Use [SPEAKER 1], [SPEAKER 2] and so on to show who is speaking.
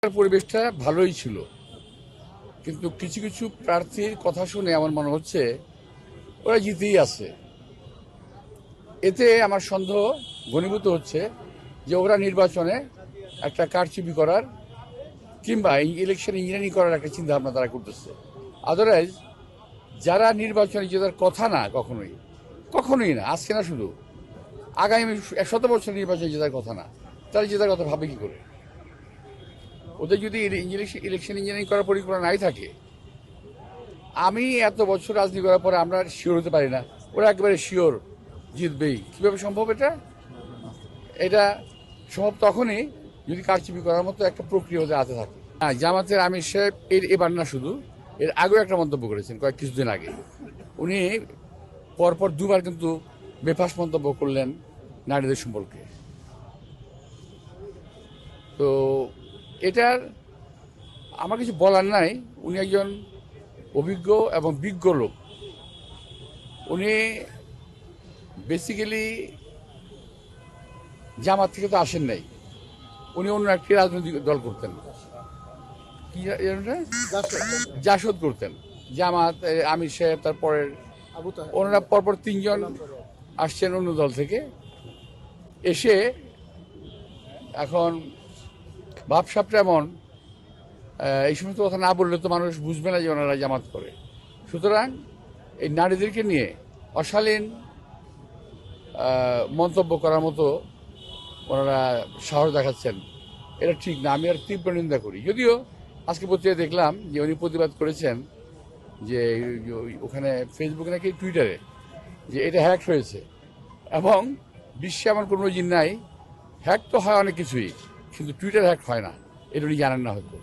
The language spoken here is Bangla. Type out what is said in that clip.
[SPEAKER 1] পরিবেশটা ভালোই ছিল, কিন্তু কিছু কিছু প্রার্থীর কথা শুনে আমার মনে হচ্ছে ওরা জিতেই আছে। এতে আমার সন্দেহ ঘনীভূত হচ্ছে যে ওরা নির্বাচনে একটা কারচুপি করার কিংবা ইলেকশন ইঞ্জিনিয়ারিং করার একটা চিন্তা ভাবনা তারা করতেছে। আদারওয়াইজ যারা নির্বাচনে জেতার কথা না, কখনোই কখনোই না, আজকে না, শুধু আগামী 100 বছর নির্বাচনে জেতার কথা না, তারা জেতার কথা ভাবে কি করে? ওদের যদি ইলেকশন ইঞ্জিনিয়ারিং করার পরিকল্পনা নাই থাকে, আমি এত বছর রাজনীতি করার পরে আমরা শিওর হতে পারি না ওরা একেবারে শিওর জিতবেই। কিভাবে সম্ভব? এটা সম্ভব তখনই যদি কারচুপি করার মতো একটা প্রক্রিয়া ওদের হাতে থাকে। হ্যাঁ, জামাতের আমির সাহেব এবার না, শুধু এর আগেও একটা মন্তব্য করেছেন কিছুদিন আগে। উনি পরপর দুবার কিন্তু বেফাস মন্তব্য করলেন নারীদের সম্পর্কে। তো এটার আমার কিছু বলার নাই। উনি একজন অভিজ্ঞ এবং বিজ্ঞ লোক। উনি বেসিক্যালি জামাত থেকে তো আসেন নাই, উনি অন্য একটি রাজনৈতিক দল করতেন, কি জাসদ করতেন। জামাত, আমির সাহেব, তারপরে ওনারা পরপর তিনজন আসছেন অন্য দল থেকে এসে। এখন ভাবসাবটা এমন, এই সমস্ত কথা না বললে তো মানুষ বুঝবে না যে ওনারা জামাত করে। সুতরাং এই নারীদেরকে নিয়ে অশালীন মন্তব্য করার মতো ওনারা সাহস দেখাচ্ছেন, এটা ঠিক না। আমি আর তীব্র নিন্দা করি। যদিও আজকে পত্রিকায় দেখলাম যে উনি প্রতিবাদ করেছেন যে ওখানে ফেসবুকে নাকি টুইটারে যে এটা হ্যাক হয়েছে, এবং বিশ্বে এমন কোনো জিন নাই। হ্যাক তো হয় অনেক কিছুই, কিন্তু টুইটার হ্যাক হয় না, এটা উনি জানেন না হয়তো।